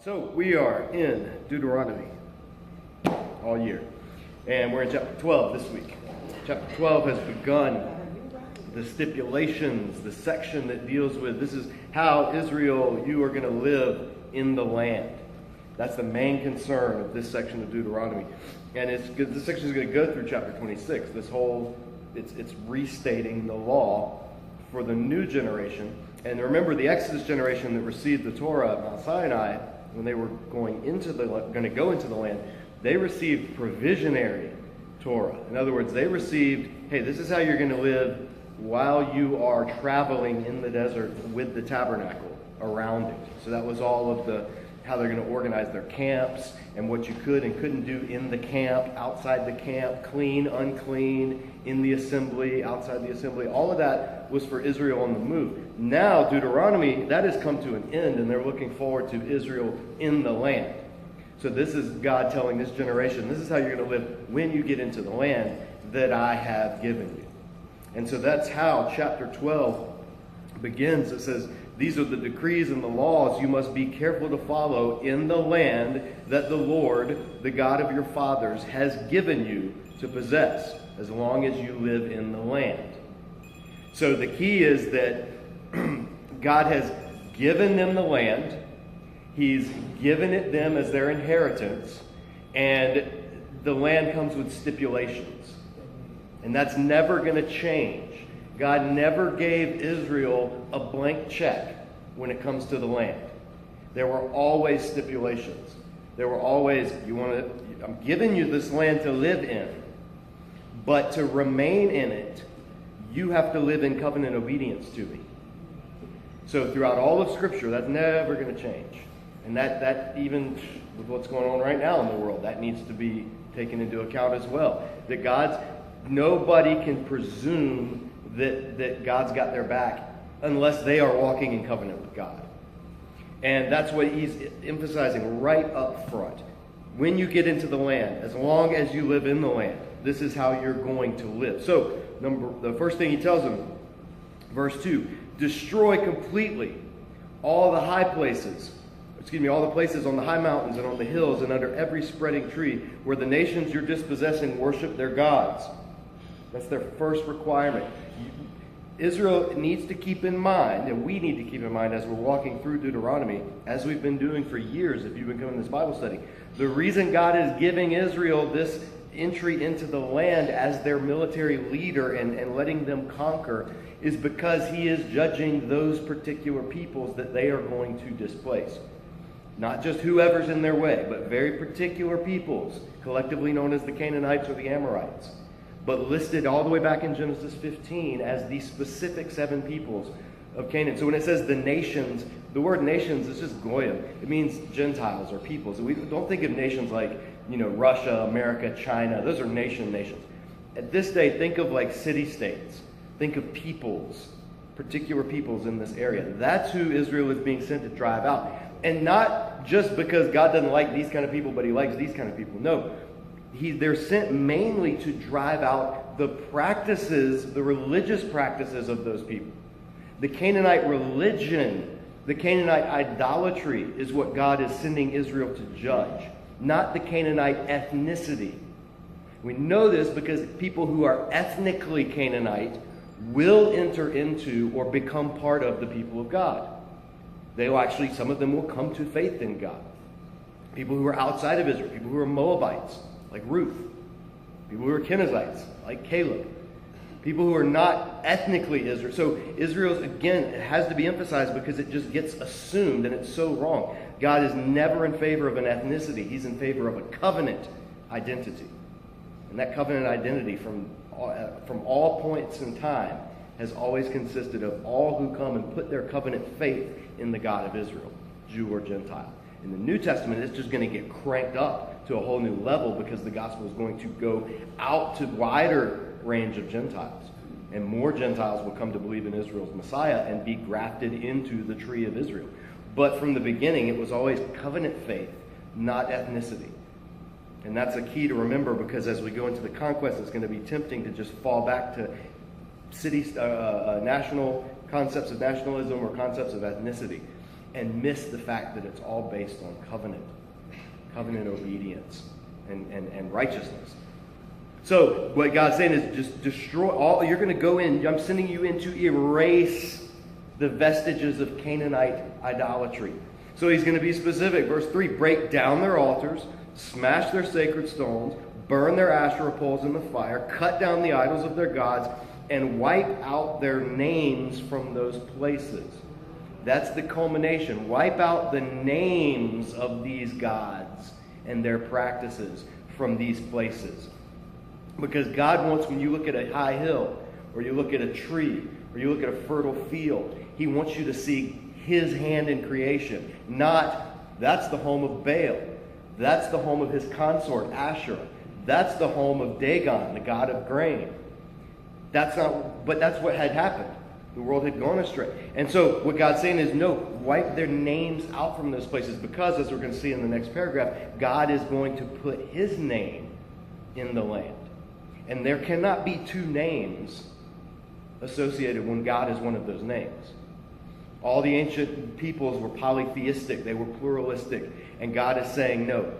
So we are in Deuteronomy all year, and we're in chapter 12 this week. Chapter 12 has begun the stipulations, the section that deals with this is how Israel, you are going to live in the land. That's the main concern of this section of Deuteronomy. And this section is going to go through chapter 26. It's restating the law for the new generation. And remember, the Exodus generation that received the Torah at Mount Sinai, when they were going to go into the land, they received provisionary Torah. In other words, they received, hey, this is how you're going to live while you are traveling in the desert with the tabernacle around it. So that was all of how they're going to organize their camps and what you could and couldn't do in the camp, outside the camp, clean, unclean, in the assembly, outside the assembly. All of that was for Israel on the move. Now, Deuteronomy, that has come to an end, and they're looking forward to Israel in the land. So this is God telling this generation, this is how you're going to live when you get into the land that I have given you. And so that's how chapter 12 begins. It says, these are the decrees and the laws you must be careful to follow in the land that the Lord, the God of your fathers, has given you to possess, as long as you live in the land. So the key is that God has given them the land. He's given it them as their inheritance. And the land comes with stipulations. And that's never going to change. God never gave Israel a blank check when it comes to the land. There were always stipulations. There were always, I'm giving you this land to live in, but to remain in it, you have to live in covenant obedience to me. So throughout all of Scripture, that's never going to change. And that even with what's going on right now in the world, that needs to be taken into account as well. Nobody can presume that God's got their back unless they are walking in covenant with God. And that's what he's emphasizing right up front. When you get into the land, as long as you live in the land, this is how you're going to live. So, the first thing he tells them, verse 2, destroy completely all the all the places on the high mountains and on the hills and under every spreading tree where the nations you're dispossessing worship their gods. That's their first requirement. Israel needs to keep in mind, and we need to keep in mind as we're walking through Deuteronomy, as we've been doing for years if you've been coming to this Bible study, the reason God is giving Israel this entry into the land as their military leader and letting them conquer is because he is judging those particular peoples that they are going to displace. Not just whoever's in their way, but very particular peoples, collectively known as the Canaanites or the Amorites, but listed all the way back in Genesis 15 as the specific 7 peoples of Canaan. So when it says the nations, the word nations is just goyim. It means Gentiles or peoples. We don't think of nations like, Russia, America, China. Those are nations. At this day, think of like city-states. Think of peoples, particular peoples in this area. That's who Israel is being sent to drive out. And not just because God doesn't like these kind of people, but he likes these kind of people. No. They're sent mainly to drive out the religious practices of those people. The Canaanite religion, the Canaanite idolatry is what God is sending Israel to judge, not the Canaanite ethnicity. We know this because people who are ethnically Canaanite will enter into or become part of the people of God. Some of them will come to faith in God. People who are outside of Israel, people who are Moabites, like Ruth. People who are Kenizzites, like Caleb. People who are not ethnically Israel. So Israel, again, it has to be emphasized because it just gets assumed, and it's so wrong. God is never in favor of an ethnicity. He's in favor of a covenant identity. And that covenant identity from all points in time has always consisted of all who come and put their covenant faith in the God of Israel, Jew or Gentile. In the New Testament, it's just going to get cranked up to a whole new level because the gospel is going to go out to wider range of Gentiles. And more Gentiles will come to believe in Israel's Messiah and be grafted into the tree of Israel. But from the beginning, it was always covenant faith, not ethnicity. And that's a key to remember because as we go into the conquest, it's going to be tempting to just fall back to national concepts of nationalism or concepts of ethnicity. and miss the fact that it's all based on covenant obedience and righteousness. So what God's saying is just destroy all. You're going to go in. I'm sending you in to erase the vestiges of Canaanite idolatry. So he's going to be specific. Verse 3, break down their altars, smash their sacred stones, burn their Asherah poles in the fire, cut down the idols of their gods, and wipe out their names from those places. That's the culmination. Wipe out the names of these gods and their practices from these places. Because God wants, when you look at a high hill, or you look at a tree, or you look at a fertile field, He wants you to see His hand in creation. Not, that's the home of Baal. That's the home of his consort, Asherah. That's the home of Dagon, the god of grain. But that's what had happened. The world had gone astray. And so what God's saying is, no, wipe their names out from those places, because, as we're going to see in the next paragraph, God is going to put His name in the land. And there cannot be two names associated when God is one of those names. All the ancient peoples were polytheistic. They were pluralistic. And God is saying, no.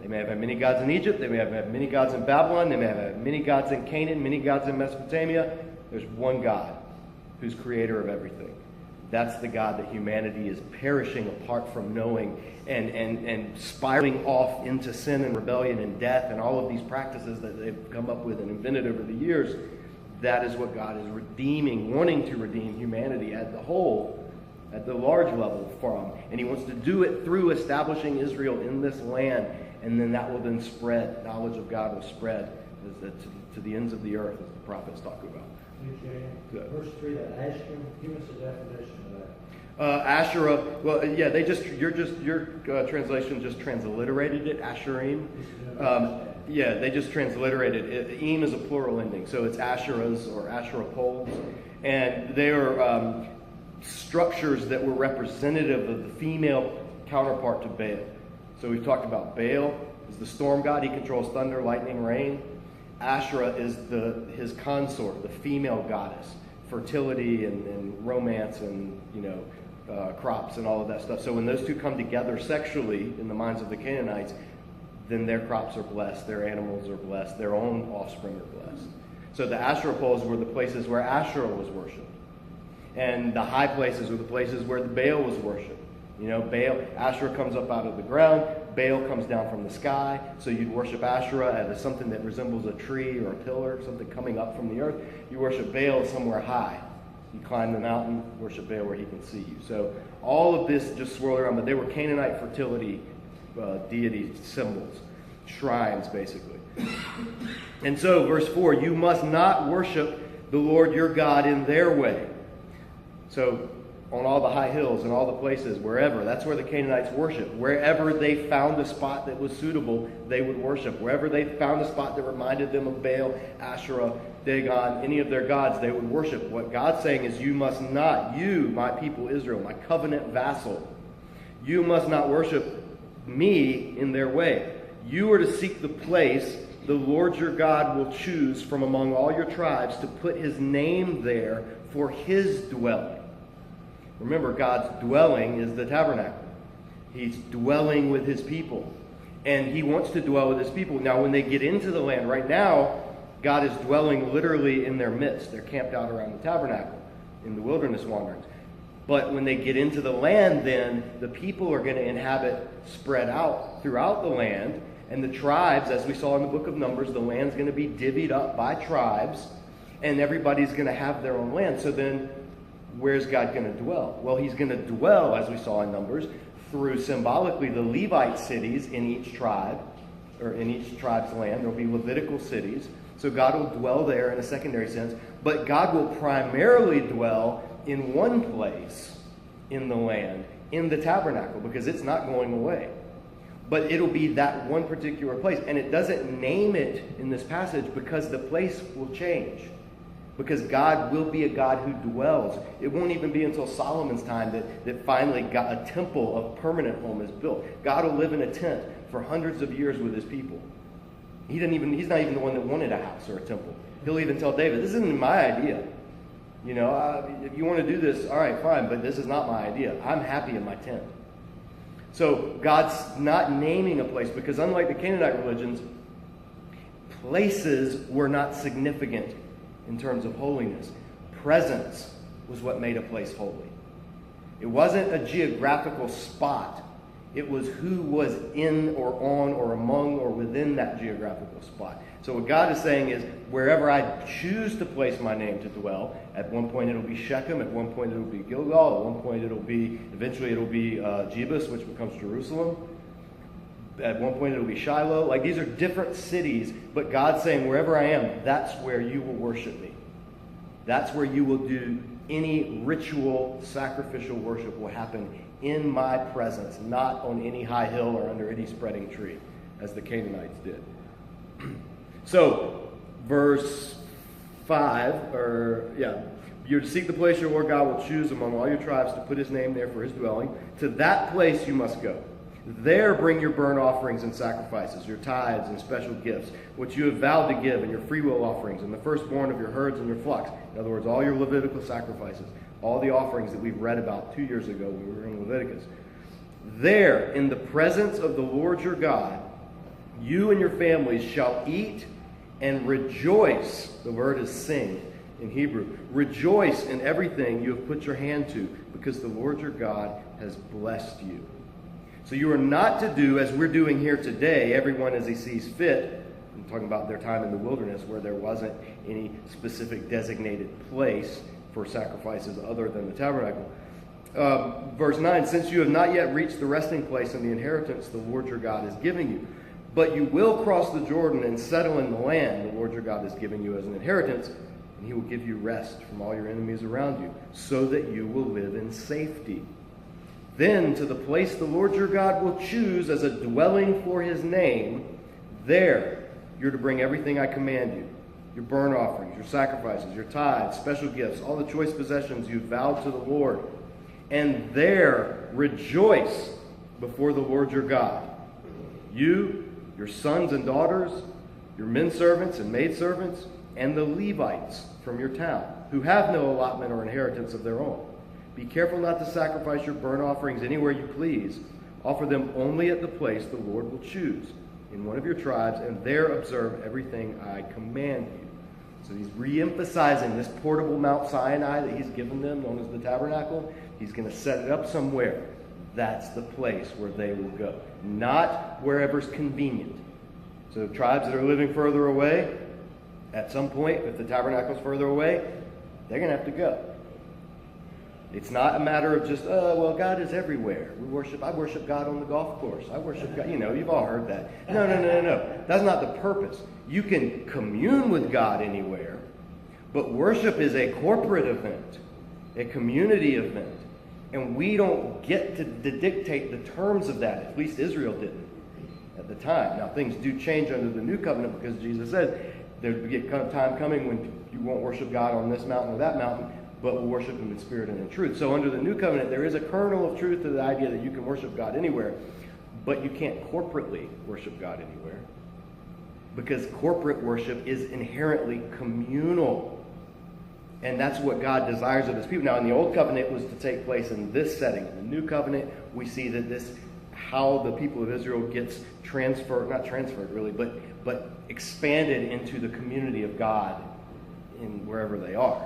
They may have had many gods in Egypt. They may have had many gods in Babylon. They may have had many gods in Canaan, many gods in Mesopotamia. There's one God who's creator of everything. That's the God that humanity is perishing apart from knowing and spiraling off into sin and rebellion and death and all of these practices that they've come up with and invented over the years. That is what God is redeeming, wanting to redeem humanity as a whole, at the large level from. And He wants to do it through establishing Israel in this land. And then that will then spread. Knowledge of God will spread to the ends of the earth, as the prophets talk about. Good. Verse 3, that Asherah, give us a definition of that. Asherah, well, yeah, your translation just transliterated it, Asherim. Yeah, they just transliterated it. Eem is a plural ending, so it's Asherahs or Asherah poles. And they are structures that were representative of the female counterpart to Baal. So we've talked about Baal is the storm god. He controls thunder, lightning, rain. Asherah is his consort, the female goddess, fertility and romance and crops and all of that stuff. So when those two come together sexually in the minds of the Canaanites, then their crops are blessed, their animals are blessed, their own offspring are blessed. So the Asherah poles were the places where Asherah was worshipped, and the high places were the places where the Baal was worshipped. Asherah comes up out of the ground. Baal comes down from the sky. So you'd worship Asherah as something that resembles a tree or a pillar, something coming up from the earth. You worship Baal somewhere high. You climb the mountain, worship Baal where he can see you. So all of this just swirled around, but they were Canaanite fertility deity symbols, shrines basically. And so verse 4, you must not worship the Lord your God in their way. So on all the high hills and all the places, wherever. That's where the Canaanites worship. Wherever they found a spot that was suitable, they would worship. Wherever they found a spot that reminded them of Baal, Asherah, Dagon, any of their gods, they would worship. What God's saying is, you must not, you, my people Israel, my covenant vassal, you must not worship me in their way. You are to seek the place the Lord your God will choose from among all your tribes to put His name there for His dwelling. Remember, God's dwelling is the tabernacle. He's dwelling with His people. And He wants to dwell with His people. Now, when they get into the land, right now, God is dwelling literally in their midst. They're camped out around the tabernacle in the wilderness wanderings. But when they get into the land, then the people are going to inhabit spread out throughout the land. And the tribes, as we saw in the book of Numbers, the land's going to be divvied up by tribes. And everybody's going to have their own land. So then, where's God going to dwell? Well, He's going to dwell, as we saw in Numbers, through symbolically the Levite cities in each tribe, or in each tribe's land. There will be Levitical cities. So God will dwell there in a secondary sense. But God will primarily dwell in one place in the land, in the tabernacle, because it's not going away. But it'll be that one particular place. And it doesn't name it in this passage because the place will change. Because God will be a God who dwells. It won't even be until Solomon's time that finally a temple of permanent home is built. God will live in a tent for hundreds of years with His people. He's not even the one that wanted a house or a temple. He'll even tell David, this isn't my idea. You know, if you want to do this, all right, fine, but this is not my idea. I'm happy in my tent. So God's not naming a place because unlike the Canaanite religions, places were not significant in terms of holiness. Presence was what made a place holy. It wasn't a geographical spot. It was who was in or on or among or within that geographical spot. So what God is saying is, wherever I choose to place my name to dwell, at one point it'll be Shechem, at one point it'll be Gilgal, at one point eventually it'll be Jebus, which becomes Jerusalem. At one point it'll be Shiloh. Like, these are different cities, but God's saying, wherever I am, that's where you will worship me. That's where you will do any ritual, sacrificial worship will happen in my presence, not on any high hill or under any spreading tree, as the Canaanites did. So, verse 5, you're to seek the place your Lord God will choose among all your tribes to put his name there for his dwelling. To that place you must go. There bring your burnt offerings and sacrifices, your tithes and special gifts, which you have vowed to give, and your freewill offerings, and the firstborn of your herds and your flocks. In other words, all your Levitical sacrifices, all the offerings that we've read about 2 years ago when we were in Leviticus. There, in the presence of the Lord your God, you and your families shall eat and rejoice. The word is sing in Hebrew. Rejoice in everything you have put your hand to, because the Lord your God has blessed you. So you are not to do as we're doing here today, everyone as he sees fit. I'm talking about their time in the wilderness where there wasn't any specific designated place for sacrifices other than the tabernacle. Verse 9, since you have not yet reached the resting place and the inheritance the Lord your God is giving you, but you will cross the Jordan and settle in the land the Lord your God is giving you as an inheritance, and he will give you rest from all your enemies around you, so that you will live in safety. Then to the place the Lord your God will choose as a dwelling for his name, there you're to bring everything I command you, your burnt offerings, your sacrifices, your tithes, special gifts, all the choice possessions you've vowed to the Lord. And there rejoice before the Lord your God. You, your sons and daughters, your men servants and maid servants, and the Levites from your town, who have no allotment or inheritance of their own. Be careful not to sacrifice your burnt offerings anywhere you please. Offer them only at the place the Lord will choose, in one of your tribes, and there observe everything I command you. So he's re-emphasizing this portable Mount Sinai that he's given them, known as the tabernacle. He's going to set it up somewhere. That's the place where they will go, not wherever's convenient. So tribes that are living further away, at some point, if the tabernacle's further away, they're going to have to go. It's not a matter of just, well, God is everywhere. I worship God on the golf course. I worship God. You've all heard that. No. That's not the purpose. You can commune with God anywhere, but worship is a corporate event, a community event. And we don't get to dictate the terms of that. At least Israel didn't at the time. Now, things do change under the new covenant because Jesus said there'll be a time coming when you won't worship God on this mountain or that mountain, but will worship him in spirit and in truth. So under the new covenant, there is a kernel of truth to the idea that you can worship God anywhere, but you can't corporately worship God anywhere, because corporate worship is inherently communal. And that's what God desires of his people. Now, in the old covenant, it was to take place in this setting. In the new covenant, we see that how the people of Israel gets not transferred really, but expanded into the community of God in wherever they are,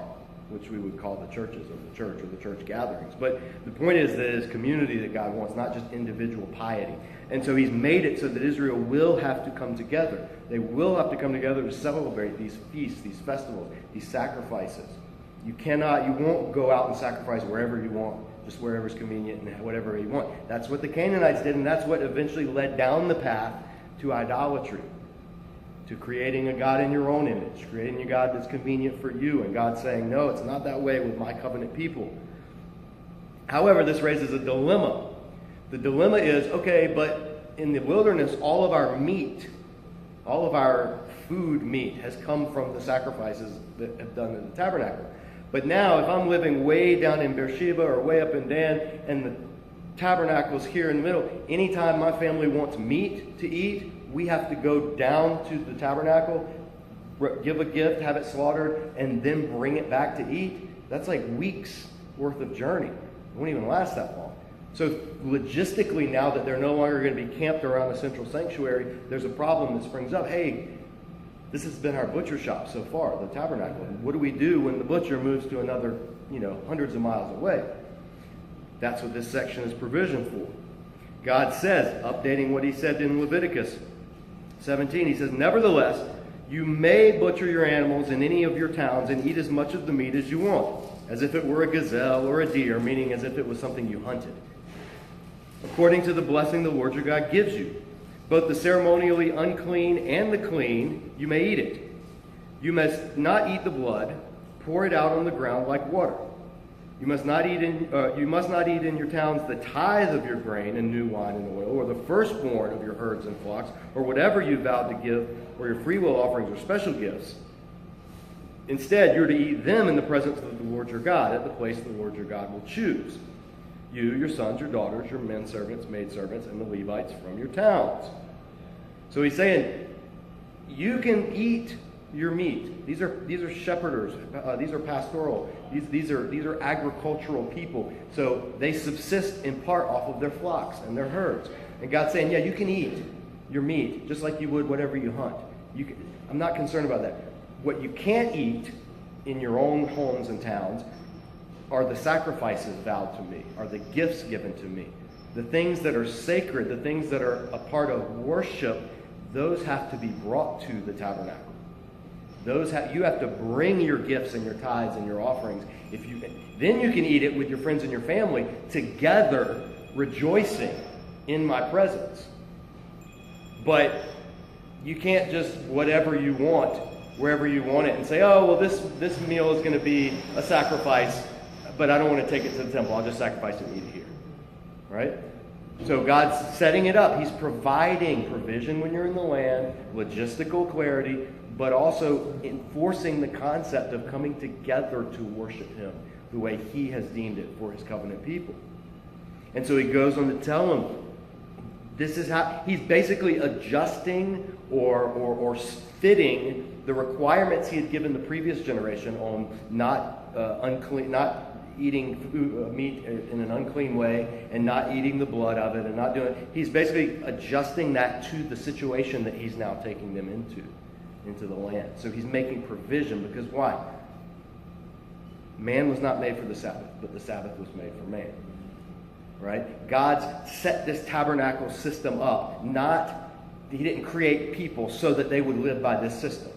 which we would call the churches of the church or the church gatherings. But the point is that it's community that God wants, not just individual piety. And so he's made it so that Israel will have to come together. They will have to come together to celebrate these feasts, these festivals, these sacrifices. You won't go out and sacrifice wherever you want, just wherever's convenient and whatever you want. That's what the Canaanites did, and that's what eventually led down the path to idolatry, to creating a God in your own image, creating a God that's convenient for you, and God saying, no, it's not that way with my covenant people. However, this raises a dilemma. The dilemma is, okay, but in the wilderness, all of our food meat has come from the sacrifices that have done in the tabernacle. But now, if I'm living way down in Beersheba or way up in Dan, and the tabernacle's here in the middle, anytime my family wants meat to eat, we have to go down to the tabernacle, give a gift, have it slaughtered, and then bring it back to eat. That's like weeks worth of journey. It won't even last that long. So logistically, now that they're no longer going to be camped around the central sanctuary, there's a problem that springs up. Hey, this has been our butcher shop so far, the tabernacle. What do we do when the butcher moves to another, hundreds of miles away? That's what this section is provision for. God says, updating what he said in Leviticus 17, he says, nevertheless, you may butcher your animals in any of your towns and eat as much of the meat as you want, as if it were a gazelle or a deer, meaning as if it was something you hunted, according to the blessing the Lord your God gives you. Both the ceremonially unclean and the clean, you may eat it. You must not eat the blood. Pour it out on the ground like water. You must not eat in your towns the tithe of your grain and new wine and oil, or the firstborn of your herds and flocks, or whatever you vowed to give, or your freewill offerings or special gifts. Instead, you're to eat them in the presence of the Lord your God, at the place the Lord your God will choose. You, your sons, your daughters, your men servants, maid servants, and the Levites from your towns. So he's saying, you can eat your meat. These are shepherders. These are pastoral. These are agricultural people. So they subsist in part off of their flocks and their herds. And God's saying, yeah, you can eat your meat just like you would whatever you hunt. I'm not concerned about that. What you can't eat in your own homes and towns are the sacrifices vowed to me, are the gifts given to me. The things that are sacred, the things that are a part of worship, those have to be brought to the tabernacle. You have to bring your gifts and your tithes and your offerings. Then you can eat it with your friends and your family together, rejoicing in my presence. But you can't just whatever you want, wherever you want it, and say, oh, well, this meal is going to be a sacrifice, but I don't want to take it to the temple. I'll just sacrifice it and eat it here. Right? So God's setting it up. He's providing provision when you're in the land, logistical clarity, but also enforcing the concept of coming together to worship him the way he has deemed it for his covenant people. And so he goes on to tell them, this is how he's basically adjusting or fitting the requirements he had given the previous generation on not eating meat in an unclean way and not eating the blood of it and not doing it. He's basically adjusting that to the situation that he's now taking them into the land. So he's making provision because why? Man was not made for the Sabbath, but the Sabbath was made for man. Right? God's set this tabernacle system up. He didn't create people so that they would live by this system.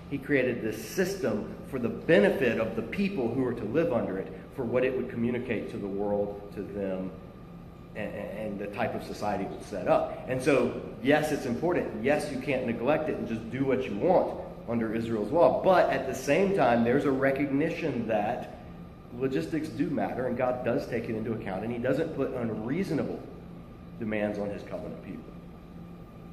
He created this system for the benefit of the people who were to live under it, for what it would communicate to the world, to them, and the type of society it would set up. And so, yes, it's important. Yes, you can't neglect it and just do what you want under Israel's law. But at the same time, there's a recognition that logistics do matter, and God does take it into account, and he doesn't put unreasonable demands on his covenant people.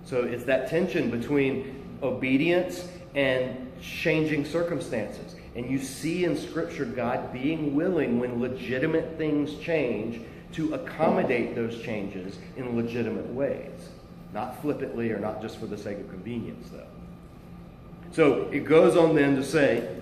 So it's that tension between obedience and changing circumstances. And you see in Scripture God being willing, when legitimate things change, to accommodate those changes in legitimate ways. Not flippantly or not just for the sake of convenience, though. So it goes on then to say,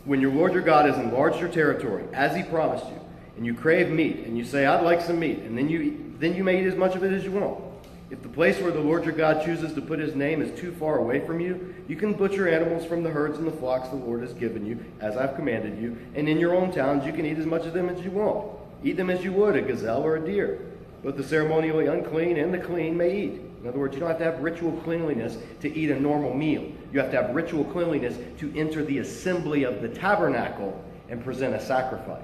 when your Lord your God has enlarged your territory, as he promised you, and you crave meat, and you say, I'd like some meat, and then you may eat as much of it as you want. If the place where the Lord your God chooses to put his name is too far away from you, you can butcher animals from the herds and the flocks the Lord has given you, as I've commanded you. And in your own towns you can eat as much of them as you want. Eat them as you would a gazelle or a deer. Both the ceremonially unclean and the clean may eat. In other words, you don't have to have ritual cleanliness to eat a normal meal. You have to have ritual cleanliness to enter the assembly of the tabernacle and present a sacrifice.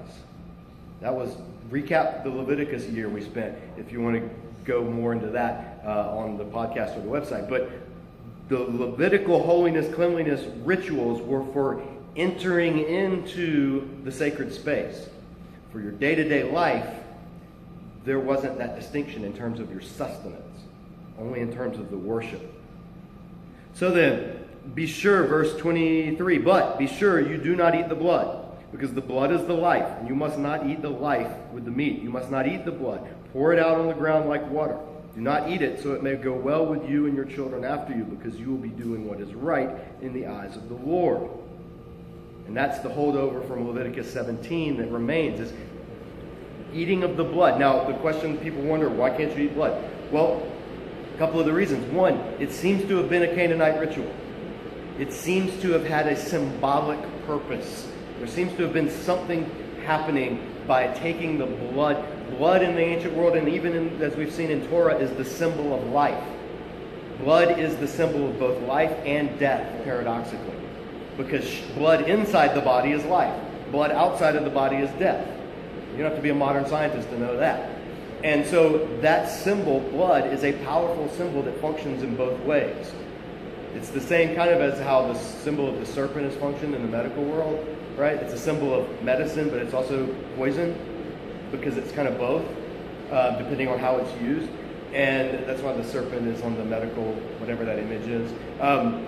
That was, recap the Leviticus year we spent, if you want to go more into that on the podcast or the website. But the Levitical holiness, cleanliness rituals were for entering into the sacred space. For your day-to-day life, there wasn't that distinction in terms of your sustenance, only in terms of the worship. So then, be sure, verse 23, but be sure you do not eat the blood, because the blood is the life, and you must not eat the life with the meat. You must not eat the blood. Pour it out on the ground like water. Do not eat it, so it may go well with you and your children after you, because you will be doing what is right in the eyes of the Lord. And that's the holdover from Leviticus 17 that remains, is eating of the blood. Now, the question people wonder, why can't you eat blood? Well, a couple of the reasons. One, it seems to have been a Canaanite ritual. It seems to have had a symbolic purpose. There seems to have been something happening by taking the blood. Blood in the ancient world, and even as we've seen in Torah, is the symbol of life. Blood is the symbol of both life and death, paradoxically. Because blood inside the body is life. Blood outside of the body is death. You don't have to be a modern scientist to know that. And so that symbol, blood, is a powerful symbol that functions in both ways. It's the same kind of as how the symbol of the serpent has functioned in the medical world, right? It's a symbol of medicine, but it's also poison, because it's kind of both, depending on how it's used. And that's why the serpent is on the medical, whatever that image is.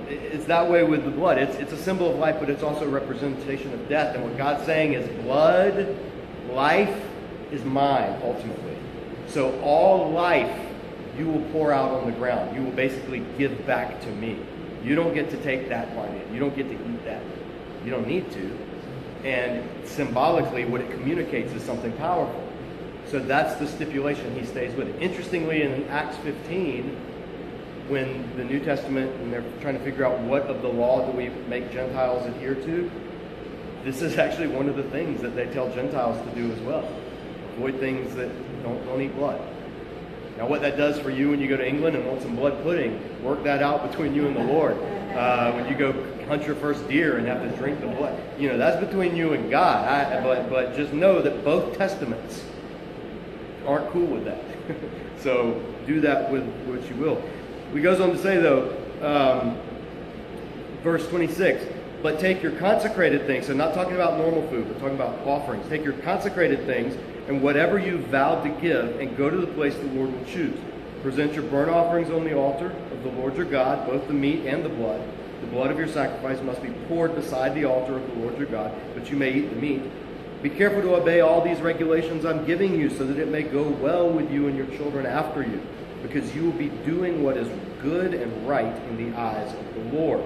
It's that way with the blood. It's a symbol of life, but it's also a representation of death. And what God's saying is blood, life is mine, ultimately. So all life you will pour out on the ground. You will basically give back to me. You don't get to take that part in. You don't get to eat that. You don't need to. And symbolically, what it communicates is something powerful. So that's the stipulation he stays with. Interestingly, in Acts 15, when the New Testament, and they're trying to figure out what of the law do we make Gentiles adhere to, this is actually one of the things that they tell Gentiles to do as well. Avoid things that don't eat blood. Now, what that does for you when you go to England and want some blood pudding, work that out between you and the Lord. When you go hunt your first deer and have to drink the blood, that's between you and God. But just know that both testaments aren't cool with that. So do that with what you will. He goes on to say, though, verse 26, but take your consecrated things, so not talking about normal food, but talking about offerings. Take your consecrated things and whatever you vowed to give, and go to the place the Lord will choose. Present your burnt offerings on the altar of the Lord your God, both the meat and the blood. The blood of your sacrifice must be poured beside the altar of the Lord your God, but you may eat the meat. Be careful to obey all these regulations I'm giving you, so that it may go well with you and your children after you, because you will be doing what is good and right in the eyes of the Lord.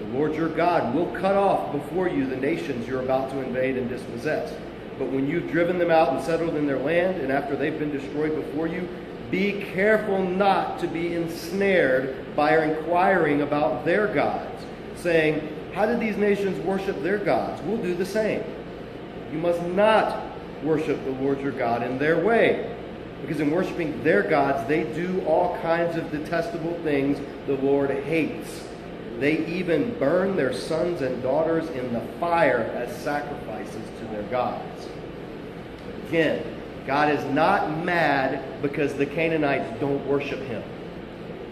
The Lord your God will cut off before you the nations you're about to invade and dispossess. But when you've driven them out and settled in their land, and after they've been destroyed before you, be careful not to be ensnared by inquiring about their gods, saying, how did these nations worship their gods? We'll do the same. You must not worship the Lord your God in their way, because in worshiping their gods, they do all kinds of detestable things the Lord hates. They even burn their sons and daughters in the fire as sacrifices to their gods. Again, God is not mad because the Canaanites don't worship him.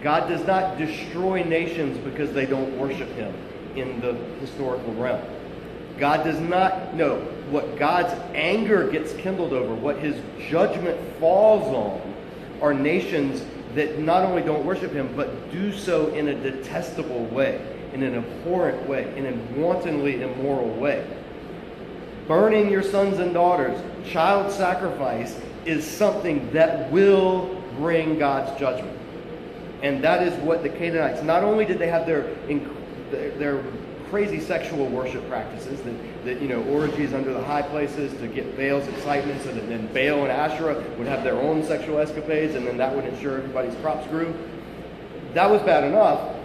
God does not destroy nations because they don't worship him in the historical realm. God does not know what God's anger gets kindled over, what his judgment falls on, are nations that not only don't worship him, but do so in a detestable way, in an abhorrent way, in a wantonly immoral way. Burning your sons and daughters, child sacrifice, is something that will bring God's judgment. And that is what the Canaanites, not only did they have their crazy sexual worship practices, that orgies under the high places to get Baal's excitement, so that then Baal and Asherah would have their own sexual escapades, and then that would ensure everybody's crops grew. That was bad enough,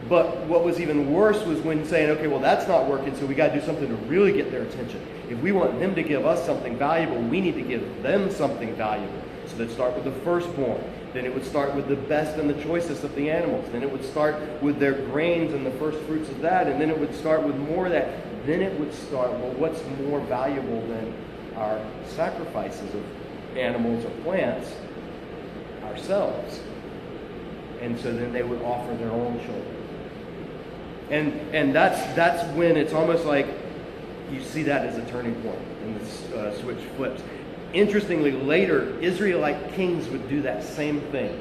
but what was even worse was when saying, okay, well, that's not working, so we got to do something to really get their attention. If we want them to give us something valuable, we need to give them something valuable. So let's start with the firstborn. Then it would start with the best and the choicest of the animals. Then it would start with their grains and the first fruits of that. And then it would start with more of that. Then it would start, well, what's more valuable than our sacrifices of animals or plants? Ourselves. And so then they would offer their own children. And that's when it's almost like you see that as a turning point, and the switch flips. Interestingly, later, Israelite kings would do that same thing.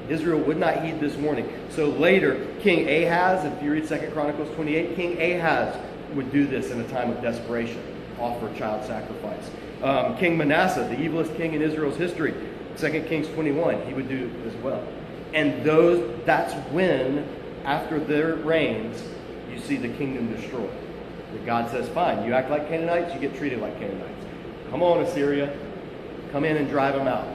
Israel would not heed this warning. So later, King Ahaz, if you read 2 Chronicles 28, King Ahaz would do this in a time of desperation, offer child sacrifice. King Manasseh, the evilest king in Israel's history, 2 Kings 21, he would do it as well. And that's when, after their reigns, you see the kingdom destroyed. That God says, fine, you act like Canaanites, you get treated like Canaanites. Come on, Assyria. Come in and drive them out.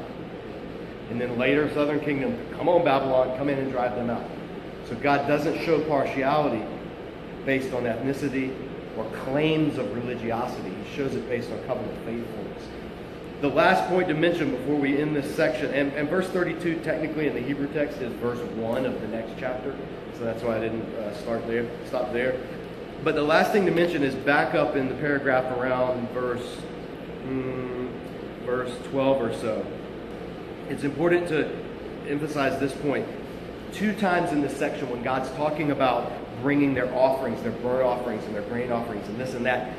And then later, southern kingdom, come on, Babylon, come in and drive them out. So God doesn't show partiality based on ethnicity or claims of religiosity. He shows it based on covenant faithfulness. The last point to mention before we end this section, and verse 32 technically in the Hebrew text is verse 1 of the next chapter, so that's why I didn't stop there. But the last thing to mention is back up in the paragraph around verse 12 or so. It's important to emphasize this point. 2 times in this section when God's talking about bringing their offerings, their burnt offerings and their grain offerings and this and that,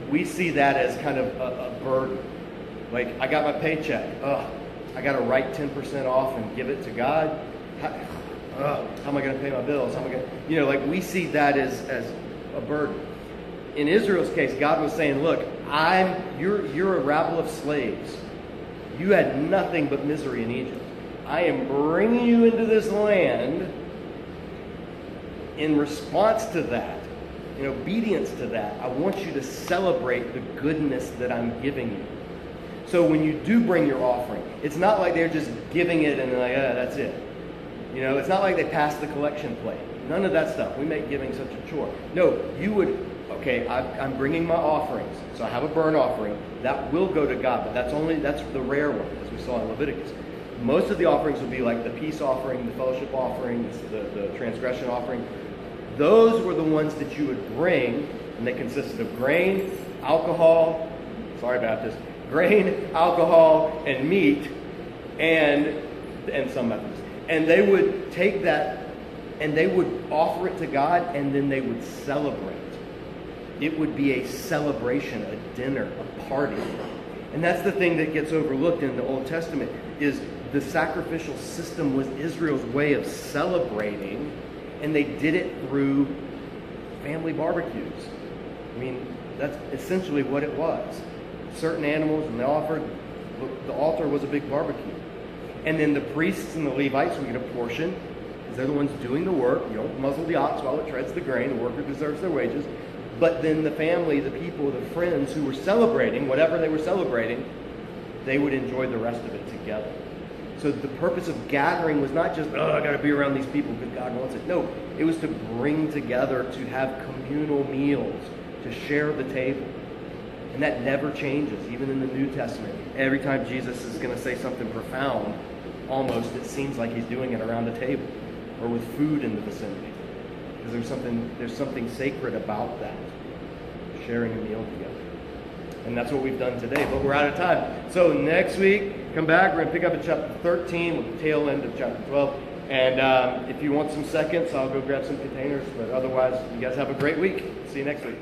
we see that as kind of a burden. Like, I got my paycheck. I got to write 10% off and give it to God. How am I going to pay my bills? How am I going to, we see that as a burden. In Israel's case, God was saying, look, you're a rabble of slaves. You had nothing but misery in Egypt. I am bringing you into this land. In response to that, in obedience to that, I want you to celebrate the goodness that I'm giving you. So when you do bring your offering, it's not like they're just giving it and they're like, that's it. It's not like they pass the collection plate. None of that stuff. We make giving such a chore. No, you would, I'm bringing my offerings. So I have a burnt offering. That will go to God, but that's the rare one, as we saw in Leviticus. Most of the offerings would be like the peace offering, the fellowship offering, the transgression offering. Those were the ones that you would bring, and they consisted of grain, alcohol, grain, alcohol, and meat, and some Methodists. And they would take that, and they would offer it to God, and then they would celebrate. It would be a celebration, a dinner, a party. And that's the thing that gets overlooked in the Old Testament, is the sacrificial system was Israel's way of celebrating, and they did it through family barbecues. That's essentially what it was. Certain animals, and they offered, the altar was a big barbecue. And then the priests and the Levites would get a portion, because they're the ones doing the work. You don't muzzle the ox while it treads the grain. The worker deserves their wages. But then the family, the people, the friends who were celebrating, whatever they were celebrating, they would enjoy the rest of it together. So the purpose of gathering was not just, I got to be around these people because God wants it. No, it was to bring together, to have communal meals, to share the table. And that never changes, even in the New Testament. Every time Jesus is going to say something profound, almost it seems like he's doing it around a table or with food in the vicinity. Because there's something sacred about that, sharing a meal together. And that's what we've done today, but we're out of time. So next week, come back. We're going to pick up in chapter 13 with the tail end of chapter 12. And if you want some seconds, I'll go grab some containers. But otherwise, you guys have a great week. See you next week.